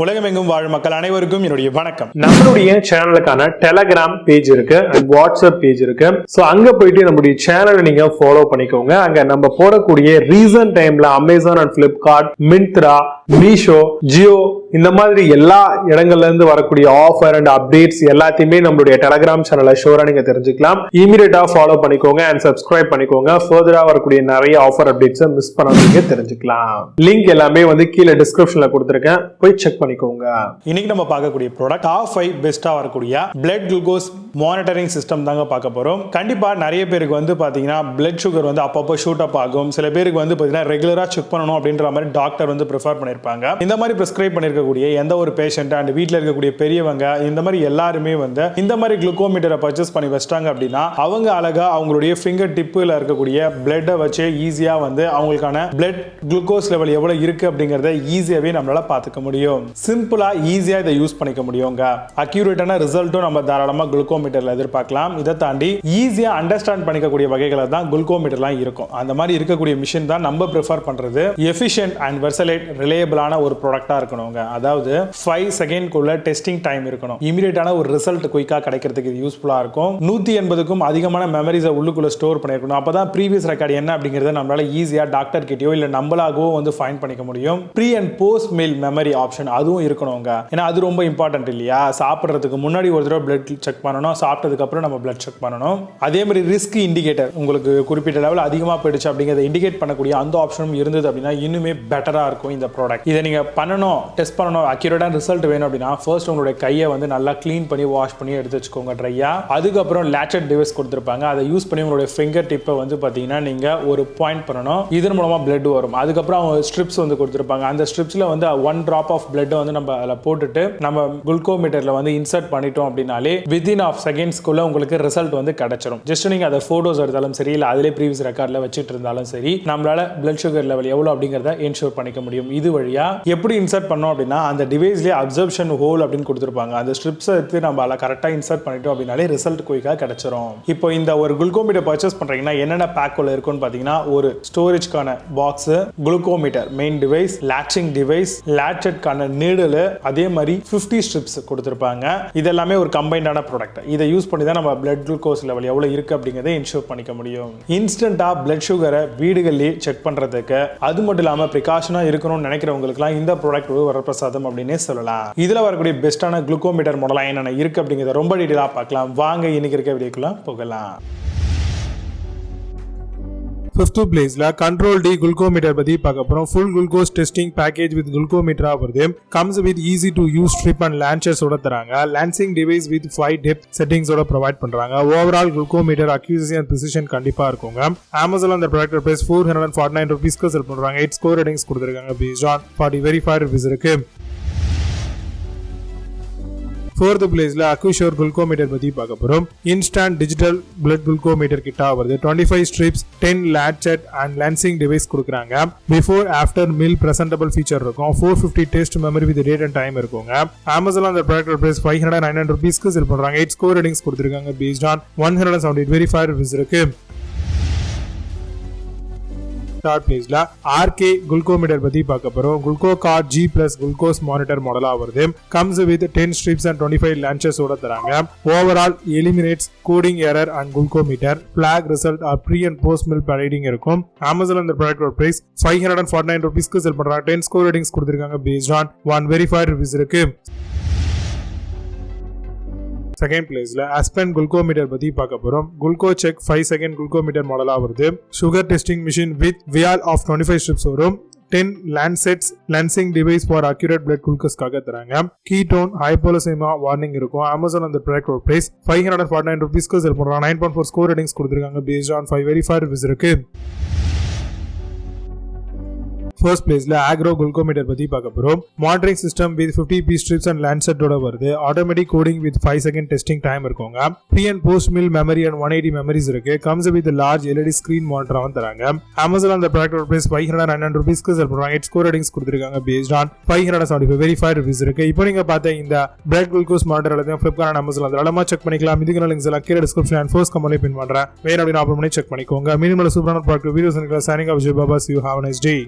உலகமெங்கும் வாழும் மக்கள் அனைவருக்கும் என்னுடைய வணக்கம். நம்மளுடைய சேனலுக்கான டெலகிராம் பேஜ் இருக்கு அண்ட் வாட்ஸ்அப் பேஜ் இருக்கு. ஸோ அங்க போயிட்டு நம்மளுடைய சேனலை நீங்க ஃபாலோ பண்ணிக்கோங்க. அங்க நம்ம போடக்கூடிய ரீசன்ட் டைம்ல Amazon and Flipkart, Myntra, Meesho, Jio இந்த மாதிரி எல்லா இடங்கள்ல இருந்து வரக்கூடிய ஆஃபர் அண்ட் அப்டேட்ஸ் எல்லாத்தையுமே நம்மளுடைய டெலகிராம் சேனல்ல ஷோரா நீங்க தெரிஞ்சுக்கலாம். இமீடியட்டா ஃபாலோ பண்ணிக்கோங்க அண்ட் சப்ஸ்கிரைப் பண்ணிக்கோங்க. ஃபர்தரா வரக்கூடிய நிறைய ஆஃபர் அப்டேட்ஸ் மிஸ் பண்ணாதீங்க, தெரிஞ்சுக்கலாம். லிங்க் எல்லாமே கீழே டிஸ்கிரிப்ஷன்ல கொடுத்திருக்கேன், போய் செக் பண்ணிக்கோங்க. இன்னைக்கு நம்ம பார்க்கக்கூடிய ப்ராடக்ட் டாப் 5 பெஸ்டா வரக்கூடிய பிளட் குளுக்கோஸ் மானிட்டரிங் சிஸ்டம் தாங்க பார்க்க போறோம். கண்டிப்பா நிறைய பேருக்கு பாத்தீங்கன்னா பிளட் சுகர் அப்பப்போ ஷூட் அப் ஆகும். சில பேருக்கு பாத்தீங்கன்னா ரெகுலரா செக் பண்ணணும் அப்படின்ற மாதிரி டாக்டர் ப்ரிஃபர் பண்ணிருப்பாங்க. இந்த மாதிரி பிரிஸ்கிரைப் பண்ணிருக்கக்கூடிய எந்த ஒரு பேஷண்ட் அண்ட் வீட்டில் இருக்கக்கூடிய பெரியவங்க இந்த மாதிரி எல்லாருமே இந்த மாதிரி குளுக்கோமீட்டரை பர்ச்சேஸ் பண்ணி வச்சிட்டாங்க அப்படின்னா அவங்க அழகா அவங்களுடைய ஃபிங்கர் டிப்ல இருக்கக்கூடிய பிளட்டை வச்சு ஈஸியா அவங்களுக்கான பிளட் குளுக்கோஸ் லெவல் எவ்வளவு இருக்கு அப்படிங்கறத ஈஸியாவே நம்மளால பாத்துக்க முடியும். சிம்பிளா ஈஸியா இதை யூஸ் பண்ணிக்க முடியுங்க. அக்யூரேட்டான ரிசல்ட்டும் நம்ம தாராளமா குளுக்கோமீட்டர்ல எதிர்பார்க்கலாம். இதை தாண்டி ஈஸியா அண்டர்ஸ்டாண்ட் பண்ணிக்கக்கூடிய வகைகளை தான் குளுக்கோமீட்டர்லாம் இருக்கும். அந்த மாதிரி இருக்கக்கூடிய மிஷின் தான் நம்ம ப்ரிஃபர் பண்றது. எஃபிஷியன்ட் அண்ட் வெர்சலைட் ரிலையபிளான ஒரு ப்ராடக்டா இருக்கணுங்க. அதாவது 5 செகண்ட்குள்ள டெஸ்டிங் டைம் இருக்கணும். இமிடியேட்டான ஒரு ரிசல்ட் குயிக்கா கிடைக்கிறதுக்கு இது யூஸ்ஃபுல்லா இருக்கும். 180க்கும் அதிகமான மெமரிஸை உள்ளுக்குள்ள ஸ்டோர் பண்ணிருக்கணும். அப்பதான் ப்ரீவியஸ் ரெக்கார்டு என்ன அப்படிங்கறத நம்மளால ஈஸியா டாக்டர் கிட்டயோ இல்ல நம்மளாகவோ ஃபைண்ட் பண்ணிக்க முடியும். Pre and post meal memory option அதுவும் இருக்கணுங்க. ஏன்னா அது ரொம்ப இம்பார்ட்டன்ட் இல்லையா? சாப்பிடுறதுக்கு முன்னாடி ஒரு தடவை பிளட் செக் பண்ணணும், சாப்பிட்டதுக்கு அப்புறம் நம்ம பிளட் செக் பண்ணணும். அதே மாதிரி ரிஸ்க் இண்டிகேட்டர் உங்களுக்கு குறிப்பிட்ட லெவல் அதிகமா போயிடுச்சு அப்படிங்கறத இண்டிகேட் பண்ணக்கூடிய அந்த ஆப்ஷனும் இருந்தது அப்படின்னா இன்னுமே பெட்டரா இருக்கும் இந்த ப்ராடக்ட். இதை நீங்க பண்ணணும், டெஸ்ட் பண்ணணும், அக்யூரேட்டான ரிசல்ட் வேணும் அப்படின்னா ஃபர்ஸ்ட் உங்களுடைய கையை நல்லா க்ளீன் பண்ணி வாஷ் பண்ணி எடுத்து வச்சுக்கோங்க ட்ரையா. அதுக்கப்புறம் லேச்சட் டிவைஸ் கொடுத்துருப்பாங்க. அதை யூஸ் பண்ணி உங்களுடைய ஃபிங்கர் டிப்பை பாத்தீங்கன்னா நீங்க ஒரு பாயிண்ட் பண்ணணும். இதன் மூலமா பிளட் வரும். அதுக்கப்புறம் அவங்க ஸ்ட்ரிப்ஸ் கொடுத்துருப்பாங்க. அந்த ஸ்ட்ரிப்ஸ்ல 1 drop ஆஃப் பிளட் நம்ம அதில் போட்டுட்டு நம்ம குளுக்கோமீட்டர்ல இன்சர்ட் பண்ணிட்டோம் அப்படின்னாலே வித்தின் ஆஃப் செகண்ட்ஸ்க்குள்ள உங்களுக்கு ரிசல்ட் கிடைச்சிடும். ஜஸ்ட் நீங்க அதை போட்டோஸ் எடுத்தாலும் சரி இல்ல அதிலே ப்ரீவியஸ் ரெக்கார்ட்ல வச்சுட்டு இருந்தாலும் சரி நம்மளால பிளட் சுகர் லெவல் எவ்வளவு அப்படிங்கறத என்ஷூர் பண்ணிக்க முடியும். இது வழியா எப்படி இன்சர்ட் பண்ணோம் அப்படின்னா அந்த டிவைஸ்லயே அப்சர்ப்ஷன் ஹோல் அப்படின்னு கொடுத்துருப்பாங்க. அந்த ஸ்ட்ரிப்ஸ் எடுத்து நம்ம அதில் கரெக்டா இன்சர்ட் பண்ணிட்டோம் அப்படின்னாலே ரிசல்ட் குயிக்கா கிடைச்சிரும். இப்போ இந்த ஒரு குளுக்கோமீட்டர் பர்ச்சேஸ் பண்றீங்கன்னா என்னென்ன பேக்குள்ள இருக்குன்னு பாத்தீங்கன்னா ஒரு ஸ்டோரேஜ்க்கான box, glucometer main device, latching device, லேட்சட்கான நீடல், அதே மாதிரி 50 ஸ்ட்ரிப்ஸ் கொடுத்திருப்பாங்க. இதெல்லாமே ஒரு கம்பைன்டான ப்ராடக்ட். இதை யூஸ் பண்ணி தான் நம்ம பிளட் குளுக்கோஸ் லெவல் எவ்வளவு இருக்கு அப்படிங்கறதை என்ஷூர் பண்ணிக்க முடியும். இன்ஸ்டன்டா பிளட் சுகரை வீடுகளிலே செக் பண்றதுக்கு அது மட்டும் இல்லாம பிரிகாஷனா இருக்கணும்னு நினைக்கிறவங்களுக்குலாம் இந்த ப்ராடக்ட் ஒரு வரப்பிரசாதம் அப்படின்னே சொல்லலாம். இதுல வரக்கூடிய பெஸ்டான குளுக்கோமீட்டர் மாடல் என்னென்ன இருக்கு அப்படிங்கறத ரொம்ப டீடைலா பார்க்கலாம். வாங்க இன்னைக்கு இருக்க வீடியோக்குள்ள போகலாம். 5th பிளேஸ்ல கண்ட்ரோல் டி குளுக்கோமீட்டர் பத்தி பார்க்க போறோம். Full glucose testing package with குளுக்கோமீட்டரா வருது. Comes with easy to use strip and launchers ஓட தராங்க. Lancing device with 5 depth settings ஓட ப்ரொவைட் பண்றாங்க. Overall glucometer accuracy and precision கண்டிப்பா இருக்குங்க. அமேசான் அந்த ப்ராடக்ட் பிரைஸ் 449 ரூபீஸ்க்கு செல் பண்றாங்க. 8 ஸ்கோர் ரேட்டிங்ஸ் கொடுத்திருக்காங்க. பேஸ்ட் ஆன் 40 வெரிஃபைட் ரிவ்யூஸ் இருக்கு. 4th பிளேஸ்ல அக்யூஷர் குளுக்கோமீட்டர் பத்தி பார்க்க போறோம். இன்ஸ்டன்ட் டிஜிட்டல் பிளட் குளுக்கோமீட்டர் கிட்டா வருது. 25 ஸ்ட்ரிப்ஸ், 10 லேட்சட் அண்ட் லான்சிங் டிவைஸ் கொடுக்குறாங்க. Before after meal presentable feature இருக்கும். 450 test memory with date and time இருக்குங்க. அமேசான் அந்த ப்ராடக்ட் பிரைஸ் 599 ரூபீஸ்க்கு செல் பண்றாங்க. 8 ஸ்கோர் ரேட்டிங்ஸ் கொடுத்திருக்காங்க. பேஸ்ட் ஆன் 178 வெரிஃபைட் ரிவ்யூஸ் இருக்கு. 3rd பிளேஸ்ல ஆர்கே குளுக்கோமீட்டர் பத்தி பார்க்க போறோம். குளுக்கோகார்ட் G+ குளுக்கோஸ் மானிட்டர் மாடலா வருது. Comes with 10 strips and 25 launchers ஓட தராங்க. Overall eliminates coding error and glucometer black result are pre and post meal parading இருக்கும். அமேசான் அந்த ப்ராடக்ட் பிரைஸ் 549 ரூபீஸ்க்கு செல் பண்றாங்க. 10 ஸ்கோர் ரேட்டிங்ஸ் கொடுத்திருக்காங்க. பேஸ்ட் ஆன் 1 வெரிஃபைட் ரிவ்யூஸ் இருக்கு. 2nd பிளேஸ்ல ஆஸ்பென் குளுக்கோமீட்டர் பத்தி பார்க்க போறோம். குளுக்கோ செக் 5 செகண்ட் குளுக்கோமீட்டர் மாடலா வருது. Sugar testing machine with vial of 25 strips வரும். 10 lancets lancing device for accurate blood குளுக்கோஸ்க்காக தராங்க. கீட்டோன் ஹைப்போலசெமியா வார்னிங் இருக்கும். அமேசான் அந்த ப்ராடக்ட் பிரைஸ் 549 ரூபீஸ்க்கு செல் பண்றாங்க. 9.4 ஸ்கோர் ரேட்டிங்ஸ் கொடுத்திருக்காங்க. பேஸ்ட் ஆன் 5 வெரிஃபைட் ரிவ்யூஸ் இருக்கு. 1st பிளேஸ்ல ஆக்ரோ குளுக்கோமீட்டர் பத்தி பார்க்க போறோம். Monitoring system with 50 piece strips and லான்செட்டோட வருது. Automatic coding with 5 second testing time இருக்குங்க. Pre and post meal memory and 180 memories இருக்கு. Comes with large LED screen மானிட்டராவும் தராங்க. அமேசான் அந்த ப்ராடக்ட் பிரைஸ் 599 ரூபீஸ்க்கு செல் பண்றாங்க. 8 ஸ்கோர் ரேட்டிங்ஸ் கொடுத்திருக்காங்க. பேஸ்ட் ஆன் 575 வெரிஃபைட் ரிவ்யூஸ் இருக்கு. இப்போ நீங்க பார்த்த இந்த பிளட் குளுக்கோஸ் மானிட்டர் எல்லாத்தையும் ஃபிளிப்கார்ட், அமேசான் அதெல்லாம் செக் பண்ணிக்கலாம். இதுக்கு லிங்க்ஸ் எல்லாம் கீழே டிஸ்கிரிப்ஷன் அண்ட் ஃபர்ஸ்ட் கமெண்ட்ல பின் பண்றேன். வேற அப்படி ஆப்பன் பண்ணி செக் பண்ணிக்கோங்க. மினிமம் சூப்பரான product videos signing off Baba. You have a nice day.